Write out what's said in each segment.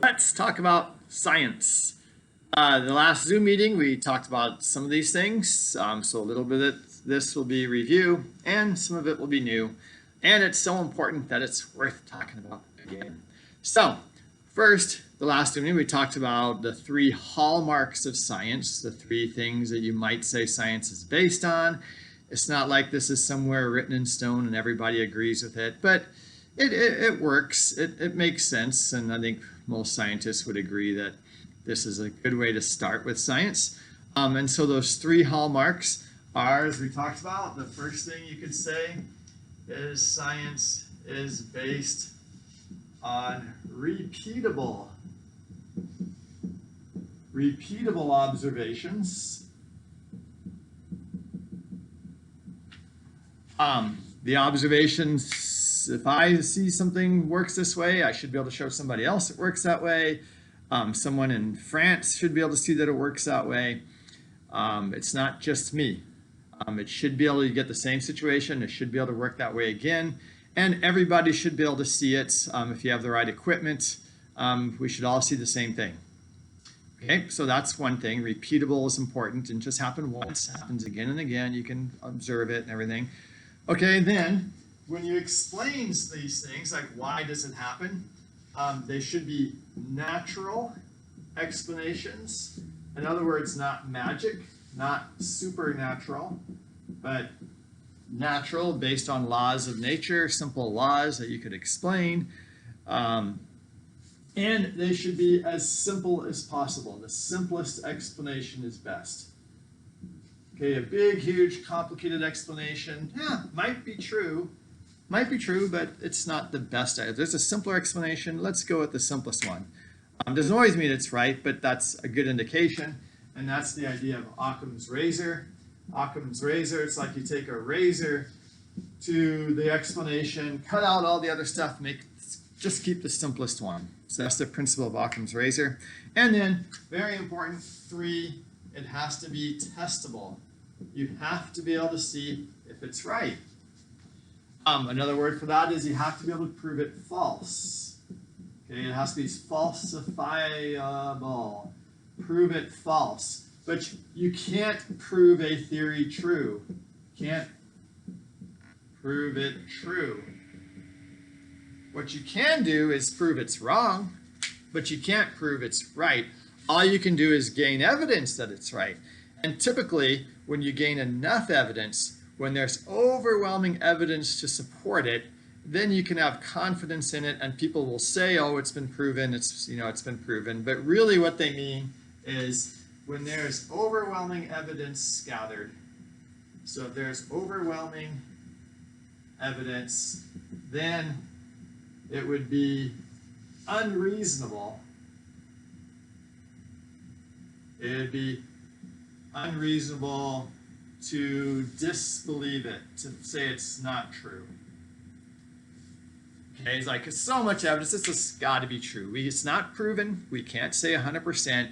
Let's talk about science. The last Zoom meeting, we talked about some of these things. So a little bit of this will be review and some of it will be new. And it's so important that it's worth talking about again. So first, the last Zoom meeting, we talked about the 3 hallmarks of science, the 3 things that you might say science is based on. It's not like this is somewhere written in stone and everybody agrees with it, but it works. It makes sense. And I think most scientists would agree that this is a good way to start with science. And so those 3 hallmarks are, as we talked about, the first thing you could say is science is based on repeatable observations. The observations, if I see something works this way, I should be able to show somebody else it works that way. Someone in France should be able to see that it works that way. It's not just me. It should be able to get the same situation. It should be able to work that way again. And everybody should be able to see it. If you have the right equipment, we should all see the same thing. Okay, so that's one thing. Repeatable is important. It didn't just happen once. It happens again and again. You can observe it and everything. Okay, then when you explain these things, like why does it happen, they should be natural explanations. In other words, not magic, not supernatural, but natural, based on laws of nature, simple laws that you could explain. And they should be as simple as possible. The simplest explanation is best. Okay, a big, huge, complicated explanation, yeah, might be true, but it's not the best. If there's a simpler explanation, let's go with the simplest one. Doesn't always mean it's right, but that's a good indication, and that's the idea of Occam's razor. Occam's razor, it's like you take a razor to the explanation, cut out all the other stuff, just keep the simplest one. So that's the principle of Occam's razor. And then, very important, 3, it has to be testable. You have to be able to see if it's right. Another word for that is you have to be able to prove it false. Okay, it has to be falsifiable. Prove it false. But you can't prove a theory true. Can't prove it true. What you can do is prove it's wrong, but you can't prove it's right. All you can do is gain evidence that it's right. And typically, when you gain enough evidence, when there's overwhelming evidence to support it, then you can have confidence in it, and people will say, "Oh, it's been proven. It's been proven." But really, what they mean is when there's overwhelming evidence gathered. So if there's overwhelming evidence, then it would be unreasonable. It would be unreasonable to disbelieve it, to say it's not true. Okay, it's like, it's so much evidence, this has got to be true. It's not proven, we can't say 100%,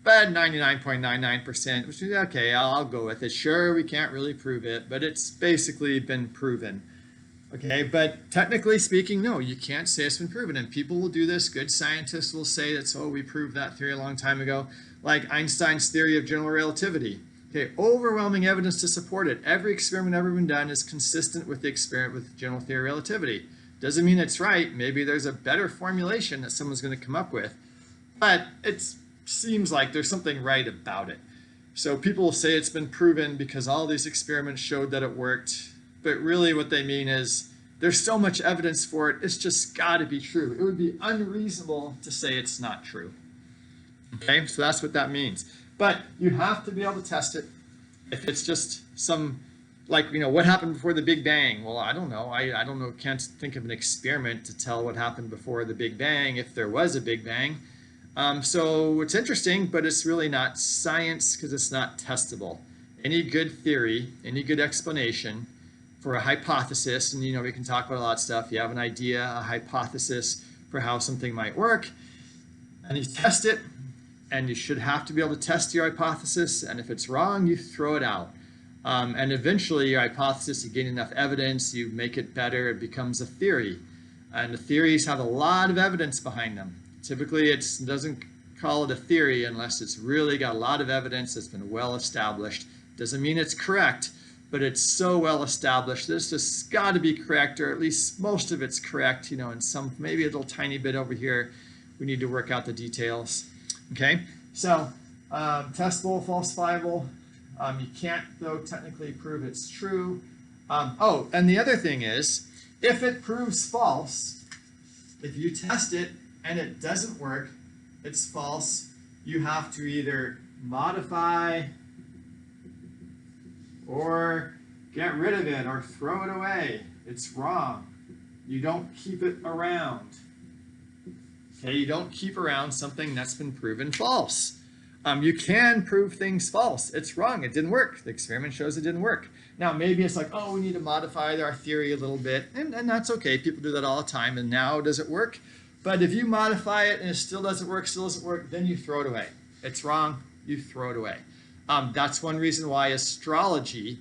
but 99.99%, which is okay, I'll go with it. Sure, we can't really prove it, but it's basically been proven. Okay, but technically speaking, no, you can't say it's been proven, and people will do this. Good scientists will say that, oh, we proved that theory a long time ago, like Einstein's theory of general relativity. Okay, overwhelming evidence to support it. Every experiment ever been done is consistent with the experiment with general theory of relativity. Doesn't mean it's right. Maybe there's a better formulation that someone's going to come up with, but it seems like there's something right about it. So people will say it's been proven because all these experiments showed that it worked. But really what they mean is there's so much evidence for it, it's just got to be true. It would be unreasonable to say it's not true. Okay, so that's what that means. But you have to be able to test it. If it's just some, like, what happened before the Big Bang? Well, I don't know. I don't know, can't think of an experiment to tell what happened before the Big Bang, if there was a Big Bang. So it's interesting, but it's really not science because it's not testable. Any good theory, any good explanation for a hypothesis, and we can talk about a lot of stuff. You have an idea, a hypothesis for how something might work, and you test it, and you should have to be able to test your hypothesis, and if it's wrong, you throw it out. And eventually your hypothesis, you gain enough evidence, you make it better, it becomes a theory. And the theories have a lot of evidence behind them. Typically, it doesn't call it a theory unless it's really got a lot of evidence that's been well established. Doesn't mean it's correct, but it's so well established that it's just got to be correct, or at least most of it's correct, and some, maybe a little tiny bit over here, we need to work out the details. Okay, so testable, falsifiable. You can't, though, technically prove it's true. Oh, and the other thing is, if it proves false, if you test it and it doesn't work, it's false, you have to either modify or get rid of it or throw it away. It's wrong. You don't keep it around. Okay, you don't keep around something that's been proven false. You can prove things false. It's wrong. It didn't work. The experiment shows it didn't work. Now, maybe it's like, oh, we need to modify our theory a little bit, and that's okay. People do that all the time, and now does it work? But if you modify it and it still doesn't work, then you throw it away. It's wrong. You throw it away. That's one reason why astrology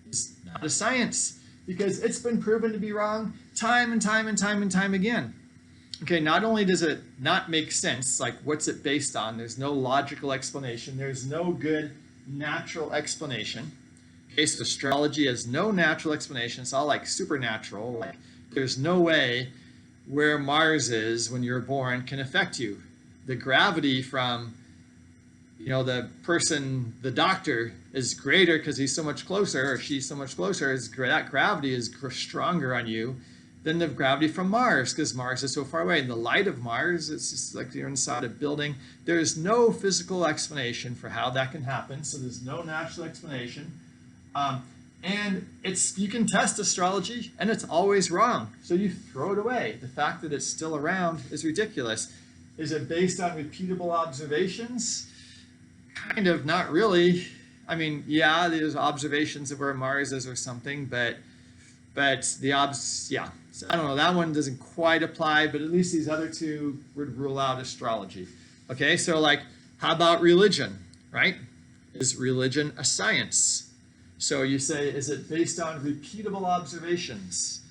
is not a science, because it's been proven to be wrong time and time and time and time again. Okay, not only does it not make sense, like what's it based on? There's no logical explanation. There's no good natural explanation. Okay, so astrology has no natural explanation. It's all like supernatural. Like there's no way where Mars is when you're born can affect you. The gravity from, the person, the doctor, is greater because he's so much closer, or she's so much closer. That gravity is stronger on you than the gravity from Mars, because Mars is so far away. And the light of Mars, it's just like you're inside a building. There's no physical explanation for how that can happen, so there's no natural explanation. And you can test astrology, and it's always wrong, so you throw it away. The fact that it's still around is ridiculous. Is it based on repeatable observations? Kind of, not really. I mean, yeah, there's observations of where Mars is or something, but yeah. So I don't know, that one doesn't quite apply, but at least these other two would rule out astrology. Okay, so like, how about religion, right? Is religion a science? So you say, is it based on repeatable observations?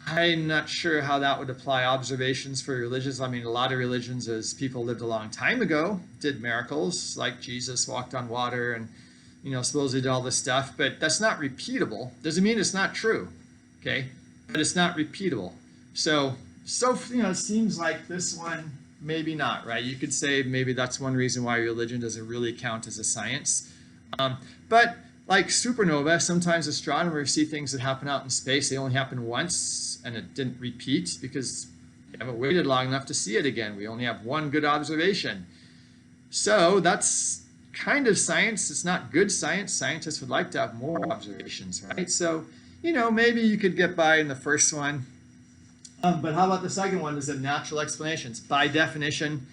I'm not sure how that would apply. Observations for religions. I mean, a lot of religions, as people lived a long time ago, did miracles, like Jesus walked on water and, supposedly did all this stuff, but that's not repeatable. Doesn't mean it's not true, okay? But it's not repeatable. So it seems like this one, maybe not, right? You could say maybe that's one reason why religion doesn't really count as a science. But like supernova, sometimes astronomers see things that happen out in space. They only happen once, and it didn't repeat because we haven't waited long enough to see it again. We only have one good observation. So that's kind of science. It's not good science. Scientists would like to have more observations, right? So, maybe you could get by in the first one. But how about the second one? Is it natural explanations? By definition,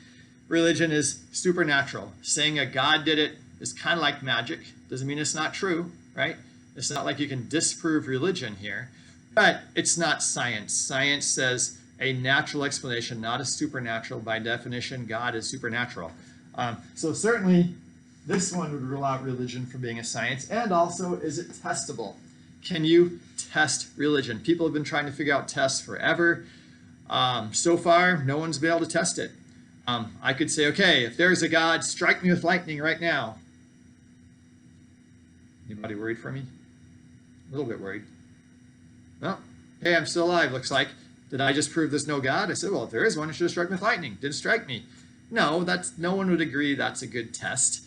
religion is supernatural. Saying a God did it is kind of like magic. Doesn't mean it's not true, right? It's not like you can disprove religion here, but it's not science. Science says a natural explanation, not a supernatural. By definition, God is supernatural. So certainly this one would rule out religion from being a science. And also, is it testable? Can you test religion? People have been trying to figure out tests forever. So far, no one's been able to test it. I could say, okay, if there's a God, strike me with lightning right now. Anybody worried for me? A little bit worried. Well, hey, I'm still alive, looks like. Did I just prove there's no God? I said, well, if there is one, it should have struck me with lightning. Didn't strike me. No, no one would agree that's a good test.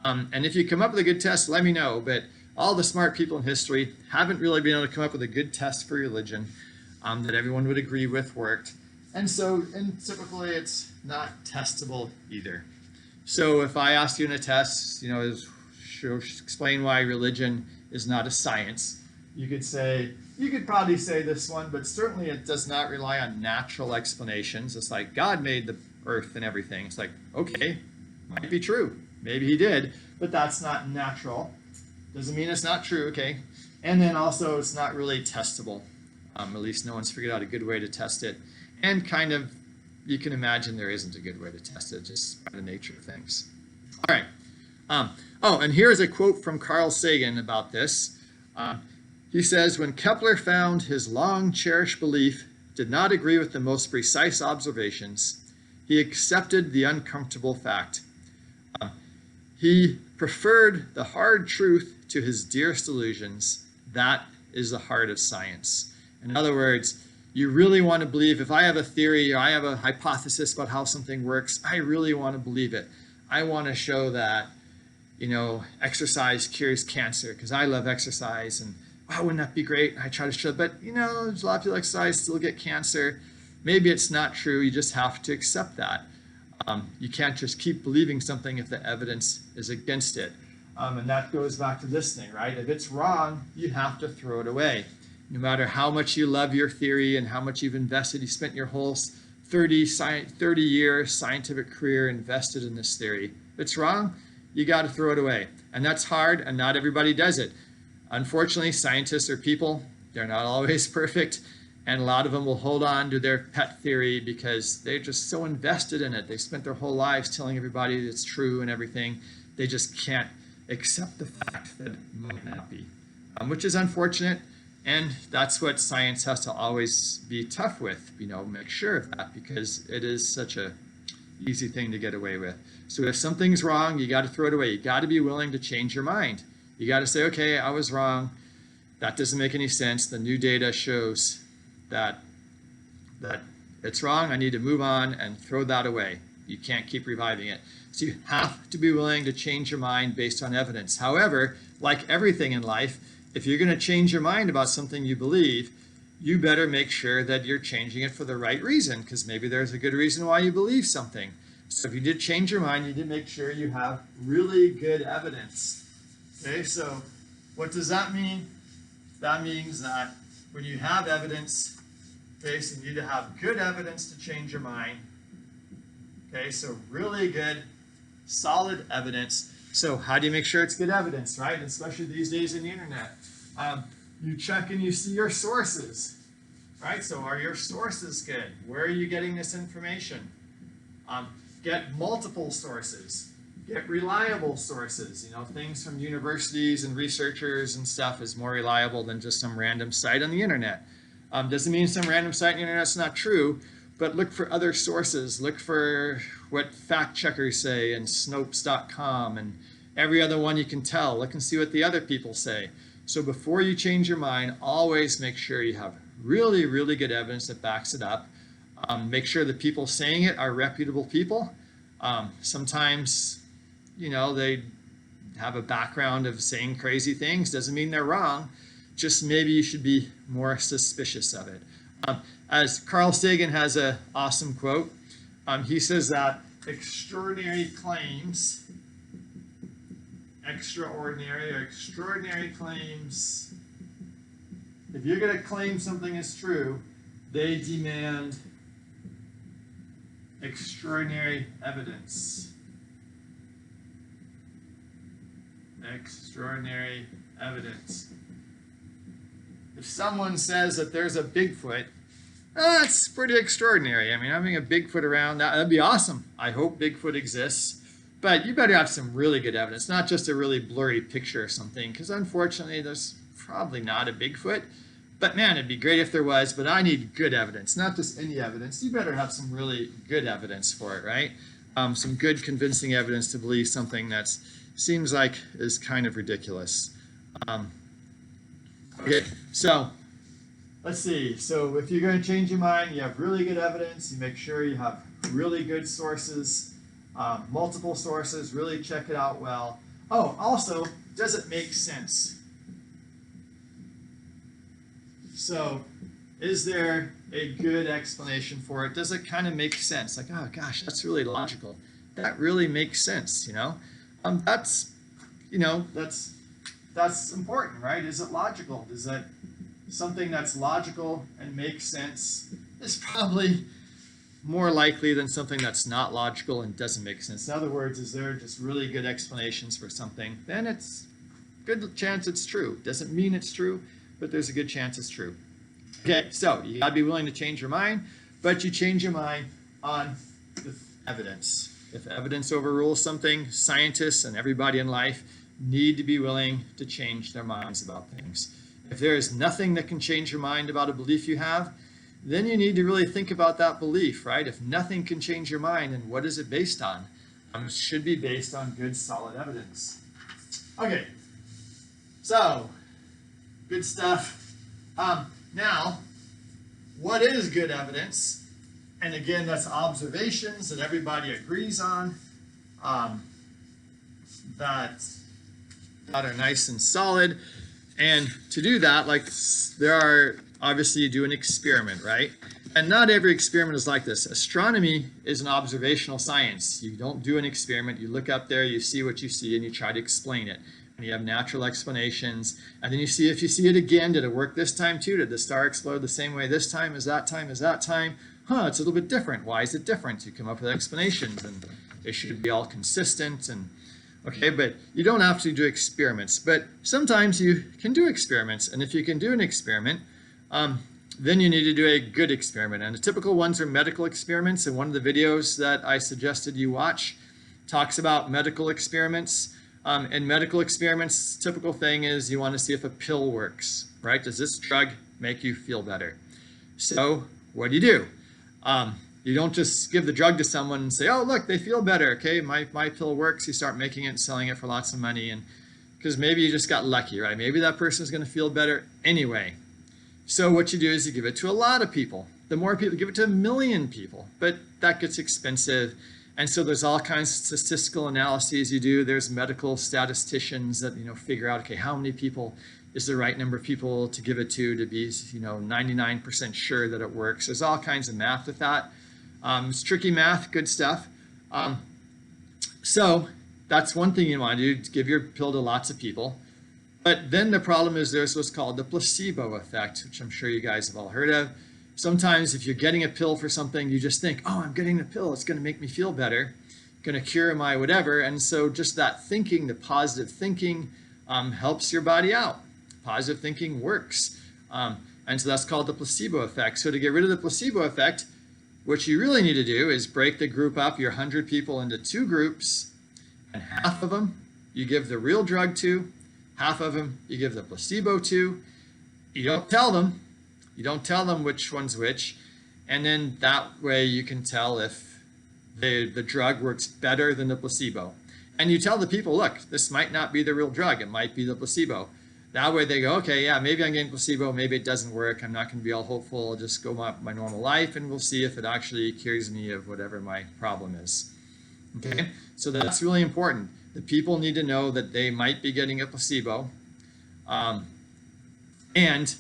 And if you come up with a good test, let me know. But all the smart people in history haven't really been able to come up with a good test for religion that everyone would agree with worked. And typically it's not testable either. So if I asked you in a test, explain why religion is not a science, you could probably say this one, but certainly it does not rely on natural explanations. It's like God made the earth and everything. It's like, okay, might be true. Maybe he did, but that's not natural. Doesn't mean it's not true, okay? And then also it's not really testable. At least no one's figured out a good way to test it. And kind of, you can imagine there isn't a good way to test it, just by the nature of things. All right. And here's a quote from Carl Sagan about this. He says, when Kepler found his long-cherished belief did not agree with the most precise observations, He accepted the uncomfortable fact. He preferred the hard truth to his dearest illusions. That is the heart of science. In other words, you really want to believe, if I have a theory or I have a hypothesis about how something works, I really want to believe it. I want to show that, exercise cures cancer because I love exercise, and wow, wouldn't that be great? I try to show, but there's a lot of people exercise still get cancer. Maybe it's not true. You just have to accept that. You can't just keep believing something if the evidence is against it. And that goes back to this thing, right? If it's wrong, you have to throw it away. No matter how much you love your theory and how much you've invested, you spent your whole 30-year scientific career invested in this theory. If it's wrong, you got to throw it away. And that's hard, and not everybody does it. Unfortunately, scientists are people. They're not always perfect. And a lot of them will hold on to their pet theory because they're just so invested in it. They spent their whole lives telling everybody it's true and everything. They just can't accept the fact that it might not be, which is unfortunate. And that's what science has to always be tough with, make sure of that, because it is such a easy thing to get away with. So if something's wrong, you got to throw it away. You got to be willing to change your mind. You got to say, okay, I was wrong. That doesn't make any sense. The new data shows that it's wrong. I need to move on and throw that away. You can't keep reviving it. So you have to be willing to change your mind based on evidence. However, like everything in life, if you're going to change your mind about something you believe, you better make sure that you're changing it for the right reason, because maybe there's a good reason why you believe something. So if you did change your mind, you did make sure you have really good evidence. Okay, so what does that mean? That means that when you have evidence, okay, so you need to have good evidence to change your mind. Okay, so really good, solid evidence. So how do you make sure it's good evidence, right? Especially these days in the internet. You check and you see your sources, right? So are your sources good? Where are you getting this information? Get multiple sources. Get reliable sources. Things from universities and researchers and stuff is more reliable than just some random site on the internet. Doesn't mean some random site on the internet is not true, but look for other sources. Look for what fact checkers say and Snopes.com and every other one you can tell. Look and see what the other people say. So before you change your mind, always make sure you have really, really good evidence that backs it up. Make sure the people saying it are reputable people. Sometimes, they have a background of saying crazy things. Doesn't mean they're wrong. Just maybe you should be more suspicious of it. As Carl Sagan has an awesome quote, he says that extraordinary claims if you're going to claim something is true, they demand extraordinary evidence. Extraordinary evidence. If someone says that there's a Bigfoot, that's pretty extraordinary. I mean, having a Bigfoot around, that'd be awesome. I hope Bigfoot exists. But you better have some really good evidence, not just a really blurry picture or something, because unfortunately there's probably not a Bigfoot. But man, it'd be great if there was, but I need good evidence, not just any evidence. You better have some really good evidence for it, right? Some good convincing evidence to believe something that seems like is kind of ridiculous. Okay, so let's see. So if you're going to change your mind, you have really good evidence. You make sure you have really good sources, multiple sources, really check it out well. Oh, also, does it make sense? So is there a good explanation for it? Does it kind of make sense? Like, oh gosh, that's really logical. That really makes sense, That's important, right? Is it logical? Is that something that's logical and makes sense is probably more likely than something that's not logical and doesn't make sense. In other words, is there just really good explanations for something? Then it's good chance it's true. Doesn't mean it's true, but there's a good chance it's true. Okay, so you gotta be willing to change your mind, but you change your mind on the evidence. If evidence overrules something, scientists and everybody in life need to be willing to change their minds about things. If there is nothing that can change your mind about a belief you have, then you need to really think about that belief, right? If nothing can change your mind, then what is it based on? It should be based on good, solid evidence. Okay, so good stuff. Now, what is good evidence? And again, that's observations that everybody agrees on, that are nice and solid. And to do that, like there are, obviously you do an experiment, right? And not every experiment is like this. Astronomy is an observational science. You don't do an experiment, you look up there, you see what you see, and you try to explain it. And you have natural explanations, and then you see if you see it again, did it work this time too? Did the star explode the same way this time as that time as that time? It's a little bit different. Why is it different? You come up with explanations, and they should be all consistent. And okay, but you don't have to do experiments. But sometimes you can do experiments, and if you can do an experiment, then you need to do a good experiment. And the typical ones are medical experiments, and one of the videos that I suggested you watch talks about medical experiments. In medical experiments, typical thing is you want to see if a pill works, right? Does this drug make you feel better? So what do? You don't just give the drug to someone and say, oh, look, they feel better. Okay, my pill works. You start making it and selling it for lots of money, and because maybe you just got lucky, right? Maybe that person is going to feel better anyway. So what you do is you give it to a lot of people. The more people, give it to 1 million people, but that gets expensive. And so there's all kinds of statistical analyses you do. There's medical statisticians that, figure out, okay, how many people is the right number of people to give it to be, 99% sure that it works. There's all kinds of math with that. It's tricky math, good stuff. So that's one thing you want to do, give your pill to lots of people. But then the problem is there's what's called the placebo effect, which I'm sure you guys have all heard of. Sometimes if you're getting a pill for something, you just think, oh, I'm getting the pill, it's going to make me feel better, going to cure my whatever. And so just that thinking, the positive thinking, helps your body out. Positive thinking works. And so that's called the placebo effect. So to get rid of the placebo effect, what you really need to do is break the group up, your 100 people, into 2 groups, and half of them you give the real drug to, half of them you give the placebo to. You don't tell them. You don't tell them which one's which, and then that way you can tell if the drug works better than the placebo. And you tell the people, look, this might not be the real drug, it might be the placebo. That way they go, okay, yeah, maybe I'm getting placebo, maybe it doesn't work, I'm not going to be all hopeful, I'll just go my normal life, and we'll see if it actually cures me of whatever my problem is. Okay, so that's really important. The people need to know that they might be getting a placebo, and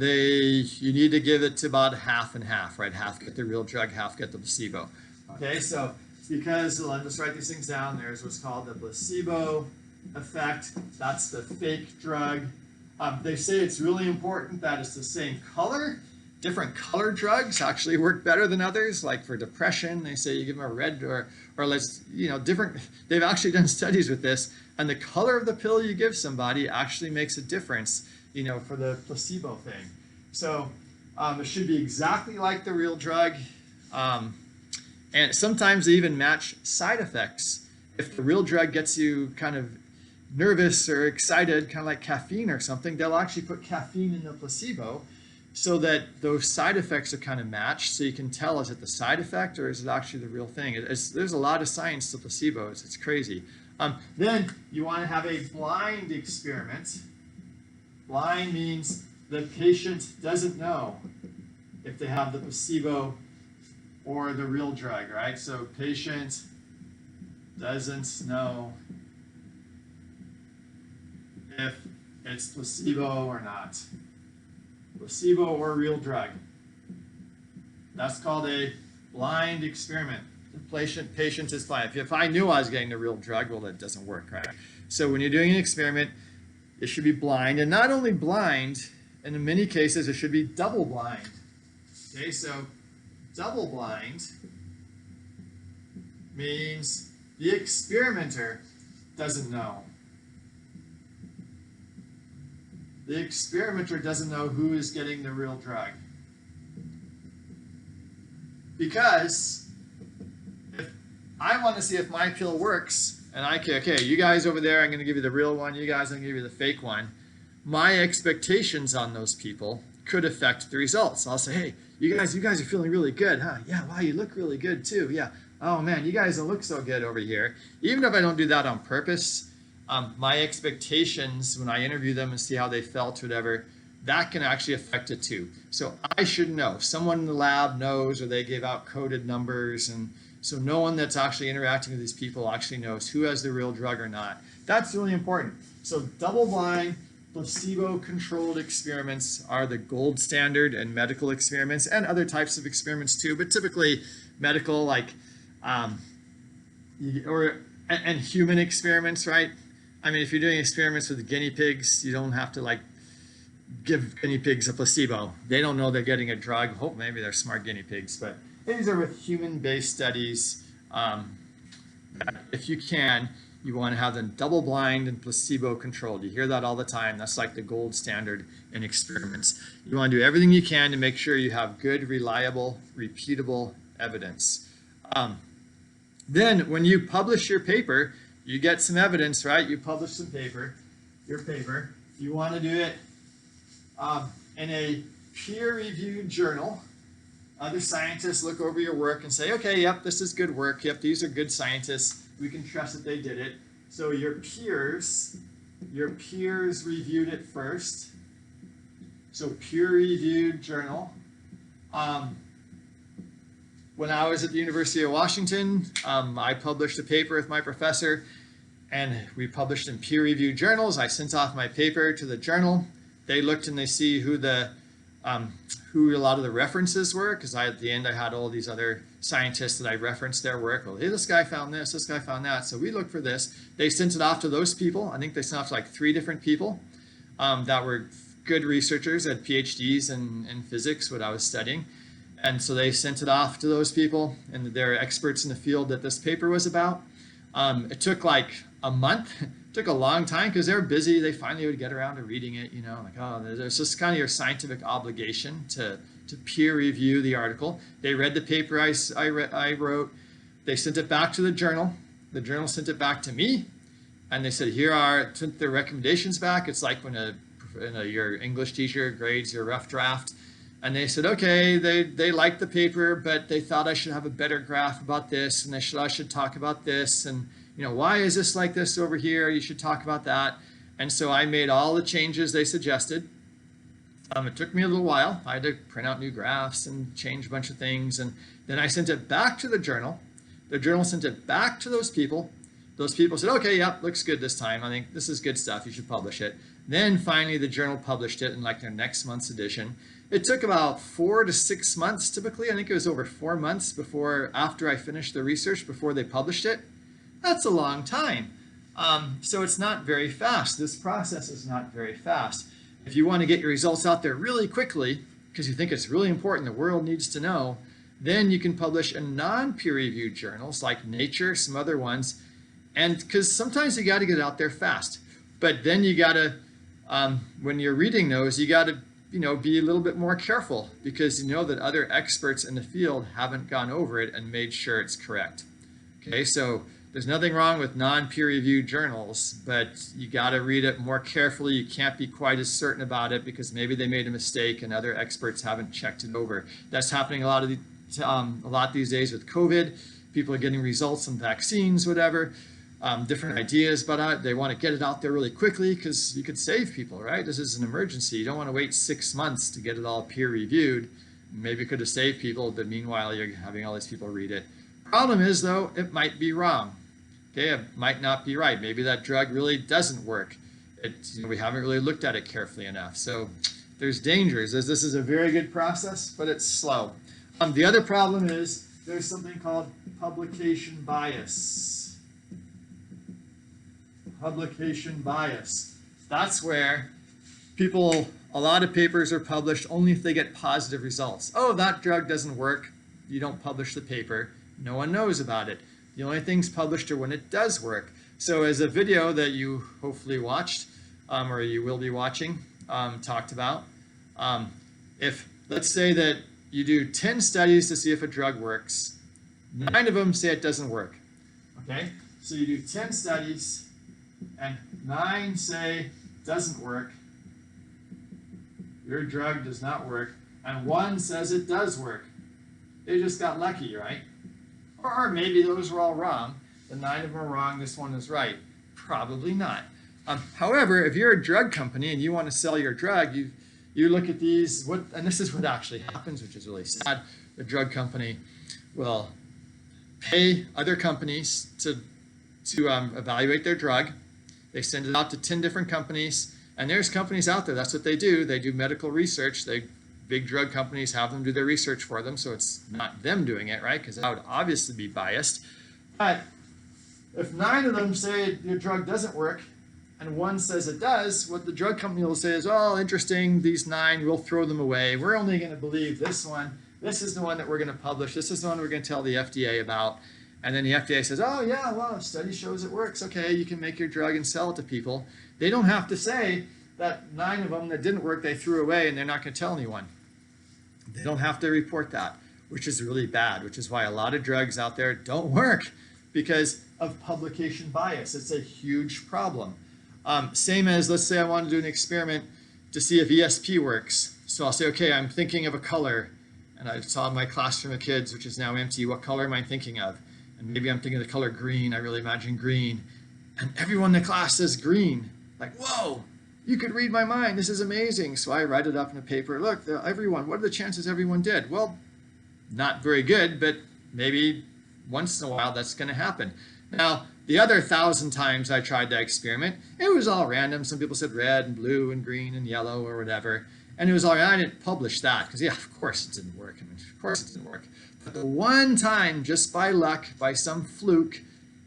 you need to give it to about half and half, right? Half get the real drug, half get the placebo. Okay, so because, let's just write these things down. There's what's called the placebo effect. That's the fake drug. They say it's really important that it's the same color. Different color drugs actually work better than others. Like for depression, they say you give them a red or less, different. They've actually done studies with this, and the color of the pill you give somebody actually makes a difference, for the placebo thing. So it should be exactly like the real drug. And sometimes they even match side effects. If the real drug gets you kind of nervous or excited, kind of like caffeine or something, they'll actually put caffeine in the placebo so that those side effects are kind of matched. So you can tell, is it the side effect or is it actually the real thing? There's a lot of science to placebos. It's crazy. Then you want to have a blind experiment. Blind means the patient doesn't know if they have the placebo or the real drug, right? So patient doesn't know if it's placebo or not. Placebo or real drug. That's called a blind experiment. The patient is blind. If I knew I was getting the real drug, well, that doesn't work, right? So when you're doing an experiment, it should be blind, and not only blind, and in many cases it should be double blind. Okay, so double blind means the experimenter doesn't know. The experimenter doesn't know who is getting the real drug. Because if I want to see if my pill works, and okay, you guys over there, I'm going to give you the real one, you guys, I'm going to give you the fake one. My expectations on those people could affect the results. I'll say, hey, You guys are feeling really good, huh? Yeah, wow, you look really good too. Yeah. Oh man, you guys don't look so good over here. Even if I don't do that on purpose, my expectations when I interview them and see how they felt, whatever, that can actually affect it too. So I should know. Someone in the lab knows, or they give out coded numbers, and so no one that's actually interacting with these people actually knows who has the real drug or not. That's really important. So double-blind, placebo-controlled experiments are the gold standard in medical experiments and other types of experiments too, but typically medical, like and human experiments, right? I mean, if you're doing experiments with guinea pigs, you don't have to like give guinea pigs a placebo. They don't know they're getting a drug. Hope maybe they're smart guinea pigs, but these are with human-based studies. If you can, you want to have them double-blind and placebo-controlled. You hear that all the time. That's like the gold standard in experiments. You want to do everything you can to make sure you have good, reliable, repeatable evidence. Then when you publish your paper, you get some evidence, right? You publish some paper, your paper. You want to do it in a peer-reviewed journal. Other scientists look over your work and say, okay, yep, this is good work. Yep, these are good scientists. We can trust that they did it. So your peers reviewed it first. So peer-reviewed journal. When I was at the University of Washington, I published a paper with my professor, and we published in peer-reviewed journals. I sent off my paper to the journal. They looked and they see who a lot of the references were, because at the end I had all these other scientists that I referenced their work. Well, hey, this guy found this guy found that. So we looked for this. They sent it off to those people. I think they sent off to like 3 different people that were good researchers, had PhDs in physics, what I was studying. And so they sent it off to those people, and they're experts in the field that this paper was about. It took like a month. It took a long time because they're busy. They finally would get around to reading it, you know, like, oh, there's just kind of your scientific obligation to peer review the article. They read the paper I wrote. They sent it back to the journal. The journal sent it back to me, and they said, here are, sent their recommendations back. It's like when your English teacher grades your rough draft. And they said, okay, they liked the paper, but they thought I should have a better graph about this, and I should talk about this, and you know, why is this like this over here? You should talk about that. And so I made all the changes they suggested. It took me a little while. I had to print out new graphs and change a bunch of things, and then I sent it back to the journal. The journal sent it back to those people. Those people said, okay, yep, looks good this time. I think this is good stuff. You should publish it. Then finally the journal published it in like their next month's edition. It took about 4 to 6 months typically. I think it was over 4 months after I finished the research before they published it. That's a long time. So it's not very fast. This process is not very fast. If you want to get your results out there really quickly, because you think it's really important, the world needs to know, then you can publish in non-peer-reviewed journals like Nature, some other ones, and because sometimes you got to get it out there fast. But then you got to, when you're reading those, you got to be a little bit more careful, because you know that other experts in the field haven't gone over it and made sure it's correct. Okay, so there's nothing wrong with non-peer-reviewed journals, but you got to read it more carefully. You can't be quite as certain about it because maybe they made a mistake and other experts haven't checked it over. That's happening a lot these days with COVID. People are getting results on vaccines, whatever. Different ideas about it. They want to get it out there really quickly because you could save people, right? This is an emergency. You don't want to wait 6 months to get it all peer-reviewed. Maybe it could have saved people, but meanwhile you're having all these people read it. Problem is, though, it might be wrong. Okay, it might not be right. Maybe that drug really doesn't work. We haven't really looked at it carefully enough. So there's dangers. This is a very good process, but it's slow. The other problem is there's something called publication bias. Publication bias. That's where a lot of papers are published only if they get positive results. Oh, that drug doesn't work. You don't publish the paper. No one knows about it. The only things published are when it does work. So as a video that you hopefully watched, or you will be watching, talked about, if let's say that you do 10 studies to see if a drug works, 9 of them say it doesn't work. Okay, so you do 10 studies and 9 say it doesn't work. Your drug does not work. and one says it does work. They just got lucky, right? Or maybe those were all wrong. The 9 of them are wrong, this one is right. Probably not. However, if you're a drug company and you want to sell your drug, you look at these, and this is what actually happens, which is really sad. The drug company will pay other companies to evaluate their drug. They send it out to 10 different companies, and there's companies out there, that's what they do. They do medical research. Big drug companies have them do their research for them, so it's not them doing it, right? Because that would obviously be biased. But if 9 of them say your drug doesn't work, and one says it does, what the drug company will say is, oh, interesting, these 9, we'll throw them away. We're only going to believe this one. This is the one that we're going to publish. This is the one we're going to tell the FDA about. And then the FDA says, oh, yeah, well, the study shows it works. Okay, you can make your drug and sell it to people. They don't have to say that 9 of them that didn't work, they threw away, and they're not going to tell anyone. They don't have to report that, which is really bad, which is why a lot of drugs out there don't work because of publication bias. It's a huge problem. Same as, let's say I want to do an experiment to see if ESP works. So I'll say, okay, I'm thinking of a color, and I saw my classroom of kids, which is now empty. What color am I thinking of? And maybe I'm thinking of the color green. I really imagine green. And everyone in the class says green. Like, whoa, you could read my mind. This is amazing. So I write it up in a paper. Look, everyone, what are the chances everyone did? Well, not very good, but maybe once in a while that's going to happen. Now, the other 1,000 times I tried that experiment, it was all random. Some people said red and blue and green and yellow or whatever. And it was all right. I didn't publish that because, yeah, of course it didn't work. I mean, of course it didn't work. But the one time, just by luck, by some fluke,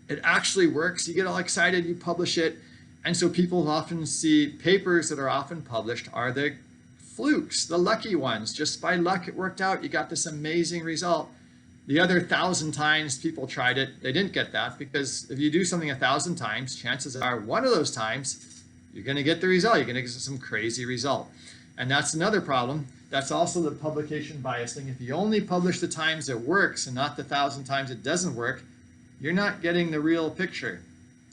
it actually works. You get all excited, you publish it. And so people often see papers that are often published are the flukes, the lucky ones. Just by luck, it worked out. You got this amazing result. The other 1,000 times people tried it, they didn't get that because if you do something 1,000 times, chances are one of those times, you're going to get the result. You're going to get some crazy result. And that's another problem. That's also the publication bias thing. If you only publish the times it works and not the 1,000 times it doesn't work, you're not getting the real picture,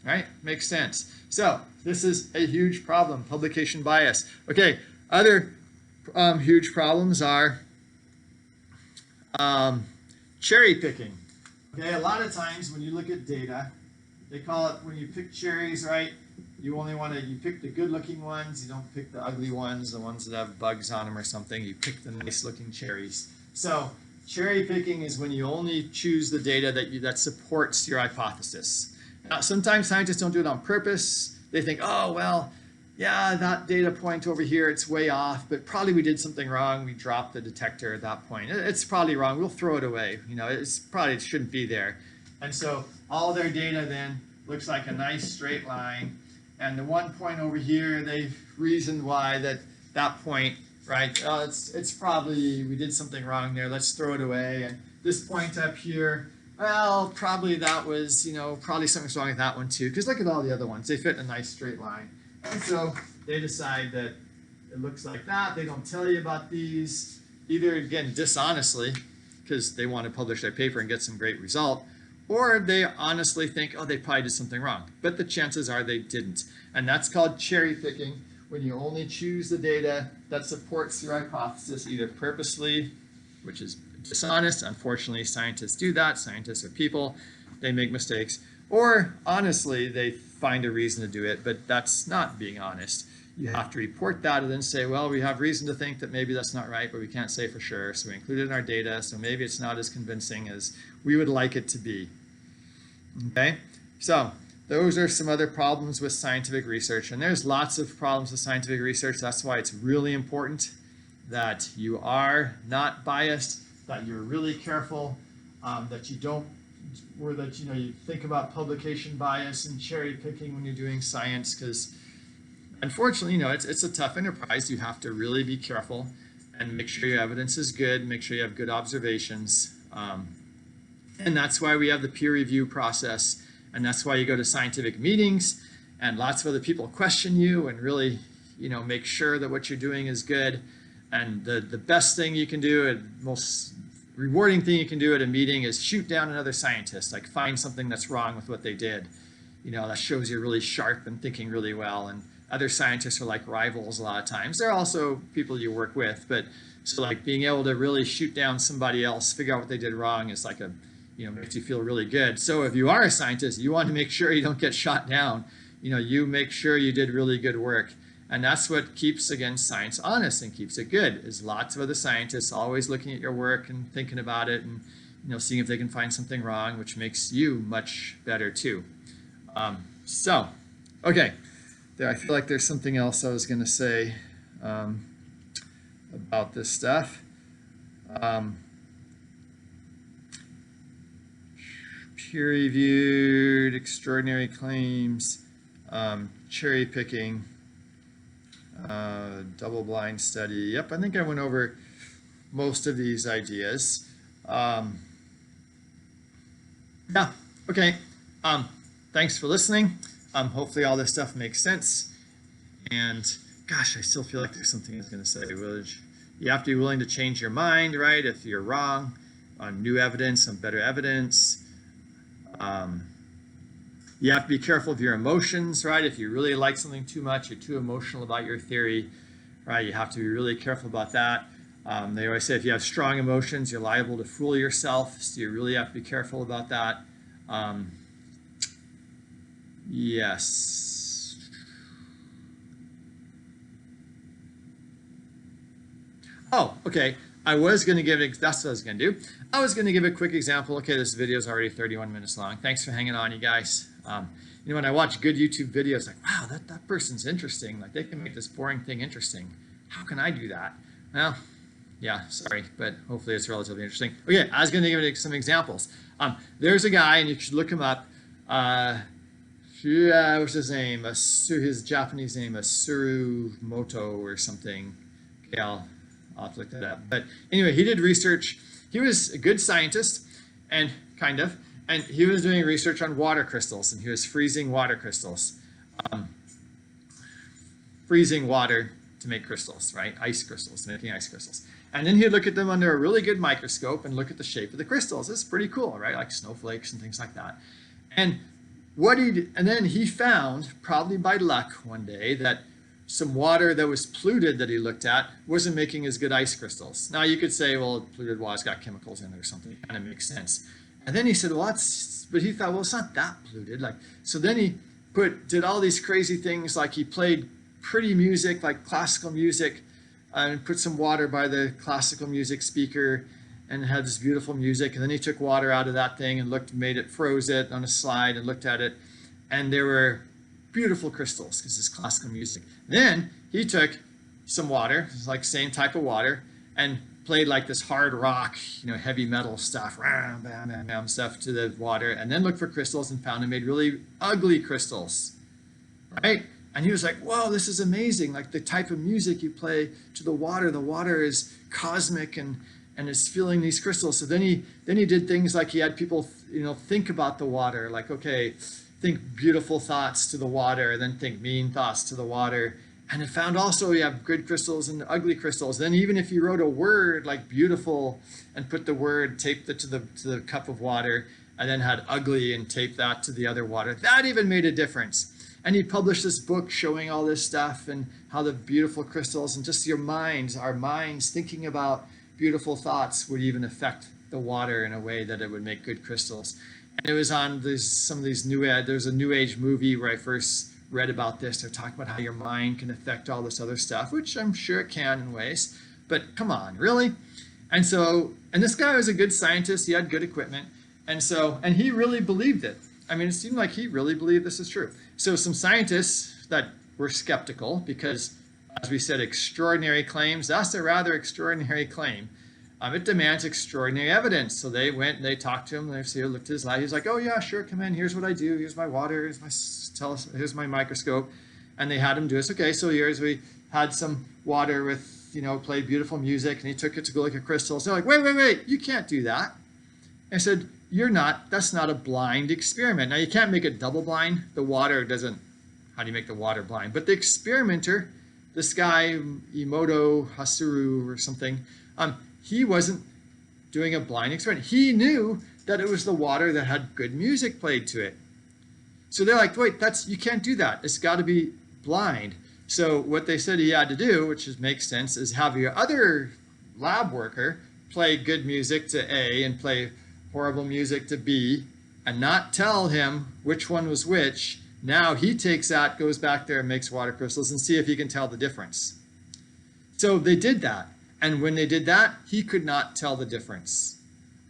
right? Makes sense. So this is a huge problem, publication bias. Okay, other huge problems are cherry picking. Okay, a lot of times when you look at data, they call it when you pick cherries, right? You only want to, you pick the good looking ones, you don't pick the ugly ones, the ones that have bugs on them or something, you pick the nice looking cherries. So cherry picking is when you only choose the data that supports your hypothesis. Now, sometimes scientists don't do it on purpose. They think, oh, well, yeah, that data point over here, it's way off, but probably we did something wrong. We dropped the detector at that point. It's probably wrong. We'll throw it away. You know, it shouldn't be there. And so all their data then looks like a nice straight line. And the one point over here, they've reasoned why that point, right? It's probably, we did something wrong there. Let's throw it away. And this point up here, well, probably that was, you know, probably something's wrong with that one too. Because look at all the other ones. They fit in a nice straight line. And so they decide that it looks like that. They don't tell you about these, either, again, dishonestly, because they want to publish their paper and get some great result, or they honestly think, oh, they probably did something wrong. But the chances are they didn't. And that's called cherry picking, when you only choose the data that supports your hypothesis, either purposely, which is dishonest. Unfortunately, scientists do that. Scientists are people. They make mistakes. Or honestly, they find a reason to do it, but that's not being honest. You have to report that and then say, well, we have reason to think that maybe that's not right, but we can't say for sure. So we include it in our data, so maybe it's not as convincing as we would like it to be. Okay, so those are some other problems with scientific research, and there's lots of problems with scientific research. That's why it's really important that you are not biased, that you're really careful, that you don't, or that you think about publication bias and cherry picking when you're doing science, because unfortunately, it's a tough enterprise. You have to really be careful and make sure your evidence is good, make sure you have good observations. And that's why we have the peer review process. And that's why you go to scientific meetings and lots of other people question you and really, make sure that what you're doing is good. And the best thing you can do and most rewarding thing you can do at a meeting is shoot down another scientist, like find something that's wrong with what they did. That shows you're really sharp and thinking really well. And other scientists are like rivals a lot of times. They're also people you work with, but So like being able to really shoot down somebody else, figure out what they did wrong is like a, makes you feel really good. So if you are a scientist, you want to make sure you don't get shot down. You make sure you did really good work. And that's what keeps, again, science honest and keeps it good, is lots of other scientists always looking at your work and thinking about it and, seeing if they can find something wrong, which makes you much better too. Okay, I feel like there's something else I was going to say about this stuff. Peer-reviewed, extraordinary claims, cherry picking, double-blind study. Yep, I think I went over most of these ideas. Yeah, okay. Thanks for listening. Hopefully all this stuff makes sense. And gosh, I still feel like there's something I was going to say. You have to be willing to change your mind, right? If you're wrong on new evidence, on better evidence. You have to be careful of your emotions, right? If you really like something too much, you're too emotional about your theory, right? You have to be really careful about that. They always say if you have strong emotions, you're liable to fool yourself, so you really have to be careful about that. Yes. Oh, okay. I was going to give it, that's what I was going to do. I was going to give a quick example. Okay, this video is already 31 minutes long. Thanks for hanging on, you guys. When I watch good YouTube videos, like, wow, that person's interesting. Like, they can make this boring thing interesting. How can I do that? Well, yeah, sorry, but hopefully it's relatively interesting. Okay, I was going to give it some examples. There's a guy, and you should look him up. What's his name? His Japanese name, Tsurumoto or something. Okay, I'll have to look that up. But anyway, he did research. He was a good scientist, and he was doing research on water crystals, and he was freezing water crystals. Freezing water to make crystals, right? Ice crystals, making ice crystals. And then he'd look at them under a really good microscope and look at the shape of the crystals. It's pretty cool, right? Like snowflakes and things like that. And then he found, probably by luck one day, that some water that was polluted that he looked at wasn't making as good ice crystals. Now you could say, well, polluted water's got chemicals in it or something. It kind of makes sense. And then he said, well, but he thought, well, it's not that polluted. So then he did all these crazy things, like he played pretty music, like classical music, and put some water by the classical music speaker and had this beautiful music. And then he took water out of that thing and froze it on a slide and looked at it. And there were beautiful crystals because it's classical music. Then he took some water, like same type of water, and played like this hard rock, heavy metal stuff, bam, bam, bam, bam, stuff to the water, and then looked for crystals and found and made really ugly crystals, right? And he was like, whoa, this is amazing. Like the type of music you play to the water is cosmic and is feeling these crystals. So then he did things like he had people, think about the water, like, okay, think beautiful thoughts to the water, and then think mean thoughts to the water. And it found also you have good crystals and ugly crystals. Then even if you wrote a word like beautiful and put the word, taped it to the cup of water, and then had ugly and taped that to the other water, that even made a difference. And he published this book showing all this stuff and how the beautiful crystals and just our minds thinking about beautiful thoughts would even affect the water in a way that it would make good crystals. And it was on some of these there's a New Age movie where I first read about this. They're talking about how your mind can affect all this other stuff, which I'm sure it can in ways, but come on, really? And this guy was a good scientist. He had good equipment. And he really believed it. I mean, it seemed like he really believed this is true. So some scientists that were skeptical because, as we said, extraordinary claims, that's a rather extraordinary claim. It demands extraordinary evidence. So they went and they talked to him. They looked at his lab. He's like, oh yeah, sure, come in. Here's what I do. Here's my water. Here's my microscope. And they had him do this. Okay, so we had some water with, played beautiful music, and he took it to go look at crystals. They're like, wait, you can't do that. I said, that's not a blind experiment. Now you can't make it double blind. The water doesn't, how do you make the water blind? But the experimenter, this guy, Emoto Hasuru or something, he wasn't doing a blind experiment. He knew that it was the water that had good music played to it. So they're like, wait, you can't do that. It's got to be blind. So what they said he had to do, which makes sense, is have your other lab worker play good music to A and play horrible music to B and not tell him which one was which, now he takes that, goes back there and makes water crystals and see if he can tell the difference. So they did that. And when they did that, he could not tell the difference.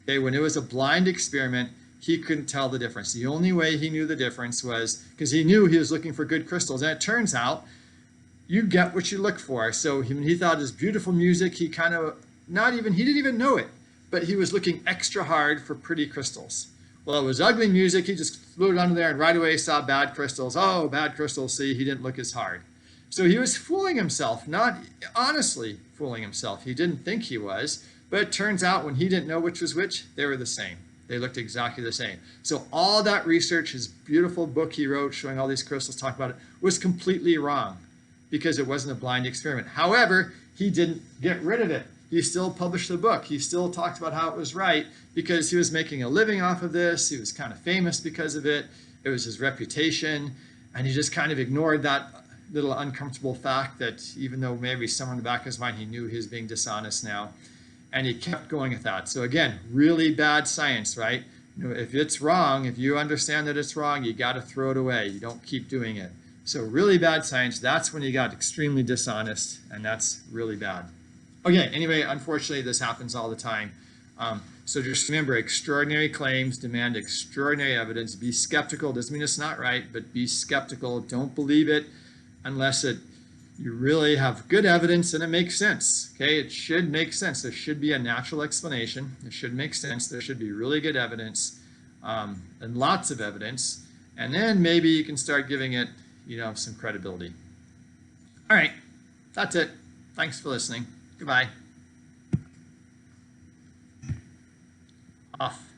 Okay, when it was a blind experiment, he couldn't tell the difference. The only way he knew the difference was because he knew he was looking for good crystals. And it turns out you get what you look for. So when he thought it was beautiful music, he kind of he didn't even know it, but he was looking extra hard for pretty crystals. Well, it was ugly music. He just flew it under there and right away saw bad crystals. Oh, bad crystals. See, he didn't look as hard. So he was fooling himself, not honestly fooling himself. He didn't think he was, but it turns out when he didn't know which was which, they were the same. They looked exactly the same. So all that research, his beautiful book he wrote showing all these crystals, talking about it, was completely wrong because it wasn't a blind experiment. However, he didn't get rid of it. He still published the book. He still talked about how it was right because he was making a living off of this. He was kind of famous because of it. It was his reputation. And he just kind of ignored that little uncomfortable fact that even though maybe somewhere in the back of his mind he knew he was being dishonest now, and he kept going with that. So again, really bad science, right? You know, if it's wrong, if you understand that it's wrong, you got to throw it away. You don't keep doing it. So really bad science, that's when you got extremely dishonest, and that's really bad. Okay, anyway, unfortunately, this happens all the time. So just remember, extraordinary claims demand extraordinary evidence. Be skeptical. Doesn't mean it's not right, but be skeptical. Don't believe it unless you really have good evidence and it makes sense. Okay, it should make sense. There should be a natural explanation. It should make sense. There should be really good evidence and lots of evidence. And then maybe you can start giving it, some credibility. All right, that's it. Thanks for listening. Goodbye. Off.